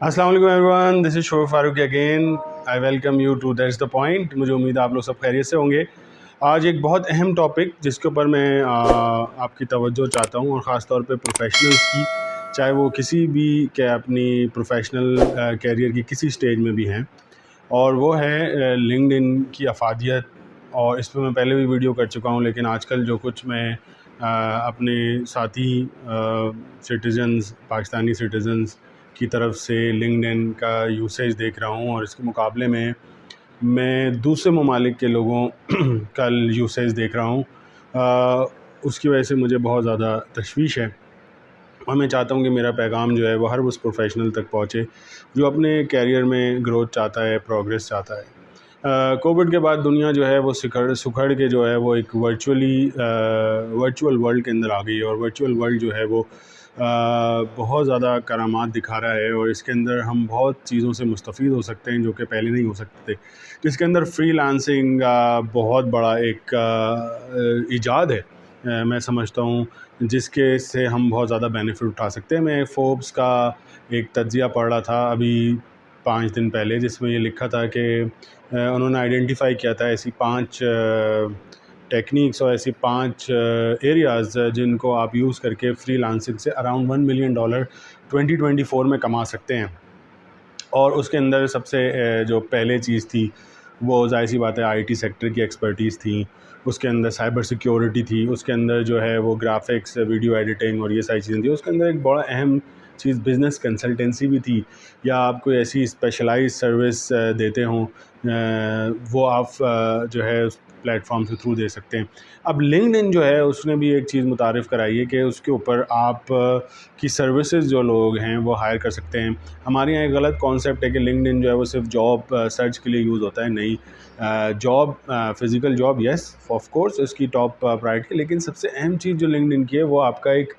السلام علیکم everyone, this is Shoaib Farooqui again. I welcome you to that's the point. مجھے امید ہے آپ لوگ سب خیریت سے ہوں گے. آج ایک بہت اہم ٹاپک جس کے اوپر میں آپ کی توجہ چاہتا ہوں، اور خاص طور پہ پروفیشنلز کی، چاہے وہ کسی بھی کہ اپنی پروفیشنل کیریئر کی کسی سٹیج میں بھی ہیں، اور وہ ہے لنکڈ ان کی افادیت. اور اس پہ میں پہلے بھی ویڈیو کر چکا ہوں، لیکن آج کل جو کچھ میں اپنے ساتھی سٹیزنز، پاکستانی سٹیزنز کی طرف سے لنکڈ ان کا یوسیج دیکھ رہا ہوں، اور اس کے مقابلے میں دوسرے ممالک کے لوگوں کا یوسیج دیکھ رہا ہوں، اس کی وجہ سے مجھے بہت زیادہ تشویش ہے. اور میں چاہتا ہوں کہ میرا پیغام جو ہے وہ ہر اس پروفیشنل تک پہنچے جو اپنے کیریئر میں گروتھ چاہتا ہے، پروگریس چاہتا ہے. کووڈ کے بعد دنیا جو ہے وہ سکھڑ کے جو ہے وہ ایک ورچوئل ورلڈ کے اندر آ گئی ہے، اور ورچوئل ورلڈ جو ہے وہ بہت زیادہ کرامات دکھا رہا ہے، اور اس کے اندر ہم بہت چیزوں سے مستفید ہو سکتے ہیں جو کہ پہلے نہیں ہو سکتے تھے. جس کے اندر فری لانسنگ بہت بڑا ایک ایجاد ہے، میں سمجھتا ہوں، جس کے سے ہم بہت زیادہ بینیفٹ اٹھا سکتے ہیں. میں فوربس کا ایک تجزیہ پڑھ رہا تھا ابھی 5 دن پہلے، جس میں یہ لکھا تھا کہ انہوں نے آئیڈینٹیفائی کیا تھا ایسی 5 ٹیکنیکس اور ایسی 5 ایریاز جن کو آپ یوز کر کے فری لانسنگ سے اراؤنڈ $1 ملین 2024 میں کما سکتے ہیں. اور اس کے اندر سب سے جو پہلے چیز تھی وہ ظاہر سی بات ہے آئی ٹی سیکٹر کی ایکسپرٹیز تھی، اس کے اندر سائبر سیکیورٹی تھی، اس کے اندر جو ہے وہ گرافکس، ویڈیو ایڈیٹنگ اور یہ ساری چیزیں تھیں. اس کے اندر ایک بڑا اہم چیز بزنس کنسلٹنسی بھی تھی، یا آپ کوئی ایسی اسپیشلائز سروس دیتے ہوں وہ آپ جو ہے اس پلیٹ فارم کے تھرو دے سکتے ہیں. اب لنکڈ ان جو ہے اس نے بھی ایک چیز متعارف کرائی ہے کہ اس کے اوپر آپ کی سروسز جو لوگ ہیں وہ ہائر کر سکتے ہیں. ہمارے یہاں ایک غلط کانسیپٹ ہے کہ لنکڈ ان جو ہے وہ صرف جاب سرچ کے لیے یوز ہوتا ہے. نہیں، job, physical job, yes of course اس کی ٹاپ پرائرٹی، لیکن سب سے اہم چیز جو لنکڈ ان کی ہے وہ آپ کا ایک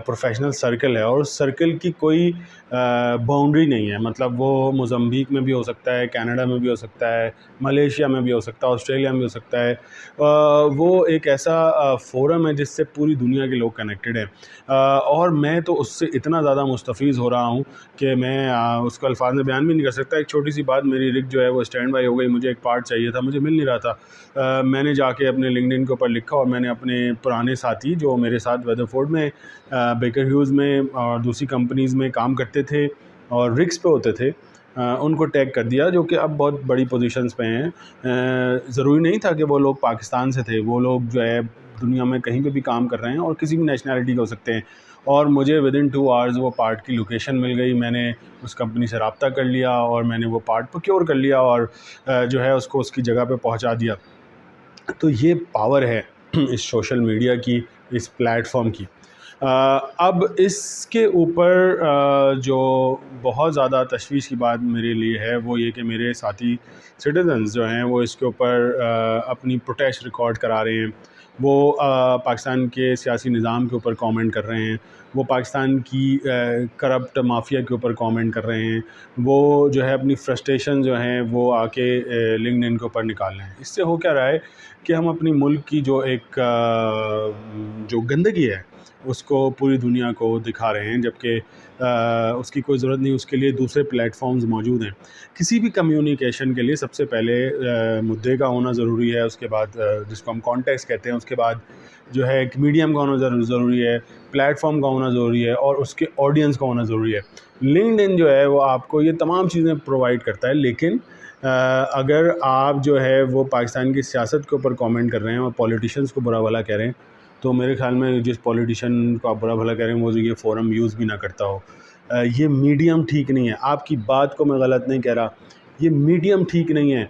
پروفیشنل سرکل ہے، اور اس سرکل کی کوئی باؤنڈری نہیں ہے. مطلب وہ موزمبیق میں بھی ہو سکتا ہے، کینیڈا میں بھی ہو سکتا ہے، ملیشیا میں بھی ہو سکتا ہے، آسٹریلیا میں بھی ہو سکتا ہے. وہ ایک ایسا فورم ہے جس سے پوری دنیا کے لوگ کنیکٹڈ ہیں، اور میں تو اس سے اتنا زیادہ مستفیض ہو رہا ہوں کہ میں اس کو الفاظ میں بیان بھی نہیں کر سکتا. ایک چھوٹی سی بات، میری رگ جو ہے وہ اسٹینڈ بائی ہو گئی، مجھے ایک پارٹ چاہیے تھا، مجھے مل نہیں رہا تھا. میں نے جا کے اپنے لنکڈ ان کے اوپر لکھا، اور میں نے اپنے پرانے ساتھی جو میرے ساتھ ویدرفورڈ میں، بیکر ہیوز میں اور دوسری کمپنیز میں کام کرتے تھے اور رگس پہ ہوتے تھے، ان کو ٹیگ کر دیا، جو کہ اب بہت بڑی پوزیشنز پہ ہیں. ضروری نہیں تھا کہ وہ لوگ پاکستان سے تھے، وہ لوگ جو ہے دنیا میں کہیں پہ بھی کام کر رہے ہیں اور کسی بھی نیشنلٹی کے ہو سکتے ہیں. اور مجھے ودن 2 آورز وہ پارٹ کی لوکیشن مل گئی. میں نے اس کمپنی سے رابطہ کر لیا اور میں نے وہ پارٹ پروکیور کر لیا، اور جو ہے اس کو اس کی جگہ پہ پہنچا دیا. تو یہ پاور ہے اس سوشل میڈیا کی، اس پلیٹ فارم کی. اب اس کے اوپر جو بہت زیادہ تشویش کی بات میرے لیے ہے وہ یہ کہ میرے ساتھی سٹیزنز جو ہیں وہ اس کے اوپر اپنی پروٹیسٹ ریکارڈ کرا رہے ہیں. وہ پاکستان کے سیاسی نظام کے اوپر کامنٹ کر رہے ہیں، وہ پاکستان کی کرپٹ مافیا کے اوپر کامنٹ کر رہے ہیں، وہ جو ہے اپنی فرسٹریشن جو ہیں وہ آ کے لنکڈ ان کے اوپر نکال رہے ہیں. اس سے ہو کیا رہا ہے کہ ہم اپنی ملک کی جو ایک جو گندگی ہے اس کو پوری دنیا کو دکھا رہے ہیں، جبکہ اس کی کوئی ضرورت نہیں. اس کے لیے دوسرے پلیٹ فارمز موجود ہیں. کسی بھی کمیونیکیشن کے لیے سب سے پہلے مدعے کا ہونا ضروری ہے، اس کے بعد جس کو ہم کانٹیکسٹ کہتے ہیں، اس کے بعد جو ہے ایک میڈیم کا ہونا ضروری ہے، پلیٹ فارم کا ہونا ضروری ہے، اور اس کے آڈینس کا ہونا ضروری ہے. لنکڈ ان جو ہے وہ آپ کو یہ تمام چیزیں پرووائڈ کرتا ہے، لیکن اگر آپ جو ہے وہ پاکستان کی سیاست کے اوپر کامنٹ کر رہے ہیں اور پولیٹیشنز کو برا بھلا کہہ رہے ہیں، تو میرے خیال میں جس پولیٹیشین کو آپ برا بھلا کہہ رہے ہیں وہ یہ فورم یوز بھی نہ کرتا ہو. یہ میڈیم ٹھیک نہیں ہے. آپ کی بات کو میں غلط نہیں کہہ رہا، یہ میڈیم ٹھیک نہیں ہے.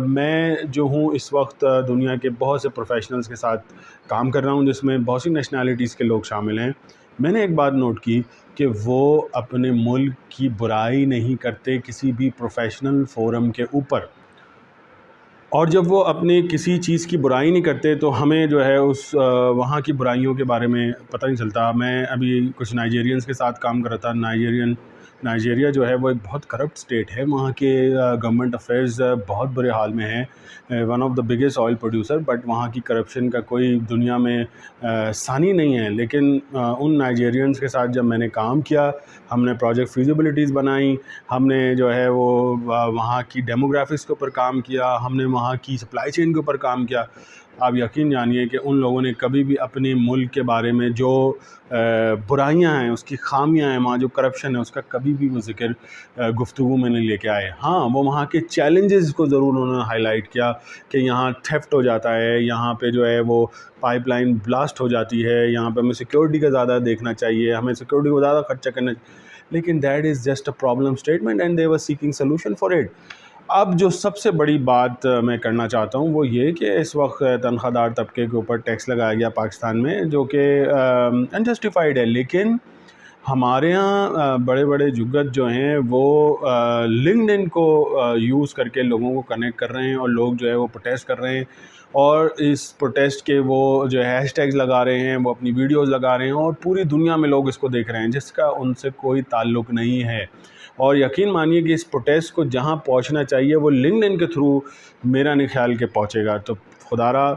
میں جو ہوں اس وقت دنیا کے بہت سے پروفیشنلز کے ساتھ کام کر رہا ہوں، جس میں بہت سی نیشنلٹیز کے لوگ شامل ہیں. میں نے ایک بات نوٹ کی کہ وہ اپنے ملک کی برائی نہیں کرتے کسی بھی پروفیشنل فورم کے اوپر. اور جب وہ اپنی کسی چیز کی برائی نہیں کرتے تو ہمیں جو ہے اس وہاں کی برائیوں کے بارے میں پتہ نہیں چلتا. میں ابھی کچھ نائجیرینس کے ساتھ کام کر رہا تھا. نائجیریا جو ہے وہ ایک بہت کرپٹ اسٹیٹ ہے. وہاں کے گورنمنٹ افیئرز بہت برے حال میں ہیں. One of the biggest oil producer, but وہاں کی کرپشن کا کوئی دنیا میں ثانی نہیں ہے. لیکن ان نائجیرینس کے ساتھ جب میں نے کام کیا, ہم نے پروجیکٹ فیزیبلٹیز بنائیں, ہم نے جو ہے وہ وہاں کی ڈیموگرافکس کے اوپر کام کیا, ہم نے وہاں کی سپلائی چین کے اوپر کام کیا. آپ یقین جانیے کہ ان لوگوں نے کبھی بھی اپنے ملک کے بارے میں جو برائیاں ہیں, اس کی خامیاں ہیں, وہاں جو کرپشن ہے, اس کا کبھی بھی وہ ذکر گفتگو میں نہیں لے کے آئے. ہاں, وہ وہاں کے چیلنجز کو ضرور انہوں نے ہائی لائٹ کیا کہ یہاں تھیفٹ ہو جاتا ہے, یہاں پہ جو ہے وہ پائپ لائن بلاسٹ ہو جاتی ہے, یہاں پہ ہمیں سیکیورٹی کا زیادہ دیکھنا چاہیے, ہمیں سیکیورٹی کو زیادہ خرچہ کرنا چاہیے. لیکن that is just a problem statement and they were seeking solution for it. اب جو سب سے بڑی بات میں کرنا چاہتا ہوں وہ یہ کہ اس وقت تنخواہ دار طبقے کے اوپر ٹیکس لگایا گیا پاکستان میں, جو کہ انجسٹیفائڈ ہے. لیکن ہمارے ہاں بڑے بڑے جگت جو ہیں وہ لنکڈ ان کو یوز کر کے لوگوں کو کنیکٹ کر رہے ہیں, اور لوگ جو ہے وہ پروٹیسٹ کر رہے ہیں, اور اس پروٹیسٹ کے وہ جو ہے ہیش ٹیگز لگا رہے ہیں, وہ اپنی ویڈیوز لگا رہے ہیں, اور پوری دنیا میں لوگ اس کو دیکھ رہے ہیں جس کا ان سے کوئی تعلق نہیں ہے. اور یقین مانیے کہ اس پروٹیسٹ کو جہاں پہنچنا چاہیے وہ لنکڈ ان کے تھرو میرا نہیں خیال کہ پہنچے گا. تو خدا را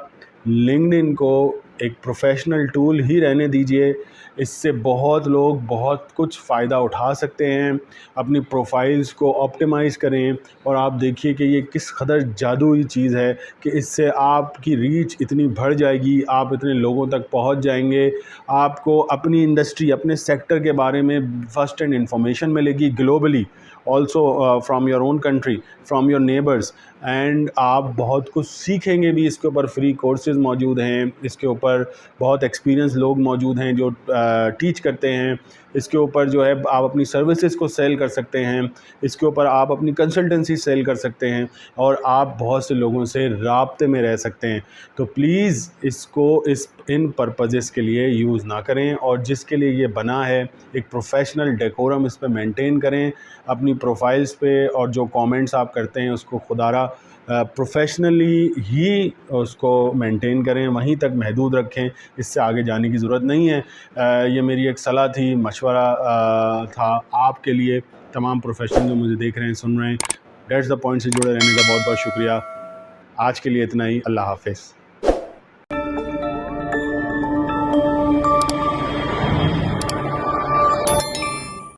لنکڈ ان کو ایک پروفیشنل ٹول ہی رہنے دیجئے. اس سے بہت لوگ بہت کچھ فائدہ اٹھا سکتے ہیں. اپنی پروفائلز کو آپٹیمائز کریں, اور آپ دیکھیے کہ یہ کس قدر جادوئی چیز ہے کہ اس سے آپ کی ریچ اتنی بڑھ جائے گی, آپ اتنے لوگوں تک پہنچ جائیں گے, آپ کو اپنی انڈسٹری, اپنے سیکٹر کے بارے میں فرسٹ ہینڈ انفارمیشن ملے گی globally, also from your own country, from your neighbours, and آپ بہت کچھ سیکھیں گے بھی. اس کے اوپر فری کورسز موجود ہیں, اس کے اوپر بہت ایکسپیرینس لوگ موجود ہیں جو ٹیچ کرتے ہیں. اس کے اوپر جو ہے آپ اپنی سروسز کو سیل کر سکتے ہیں, اس کے اوپر آپ اپنی کنسلٹنسی سیل کر سکتے ہیں, اور آپ بہت سے لوگوں سے رابطے میں رہ سکتے ہیں. تو پلیز اس کو ان پرپزز کے لیے یوز نہ کریں, اور جس کے لیے یہ بنا ہے ایک پروفیشنل ڈیکورم اس پہ مینٹین کریں اپنی پروفائلز پہ, اور جو کامنٹس آپ کرتے ہیں اس کو خدا را پروفیشنلی ہی اس کو مینٹین کریں, وہیں تک محدود رکھیں, اس سے آگے جانے کی ضرورت نہیں ہے. یہ میری ایک صلاح تھی, مشورہ تھا آپ کے لیے, تمام پروفیشنل جو مجھے دیکھ رہے ہیں, سن رہے ہیں. دیٹس دا پوائنٹ سے جڑے رہنے کا بہت بہت شکریہ. آج کے لیے اتنا ہی. اللہ حافظ.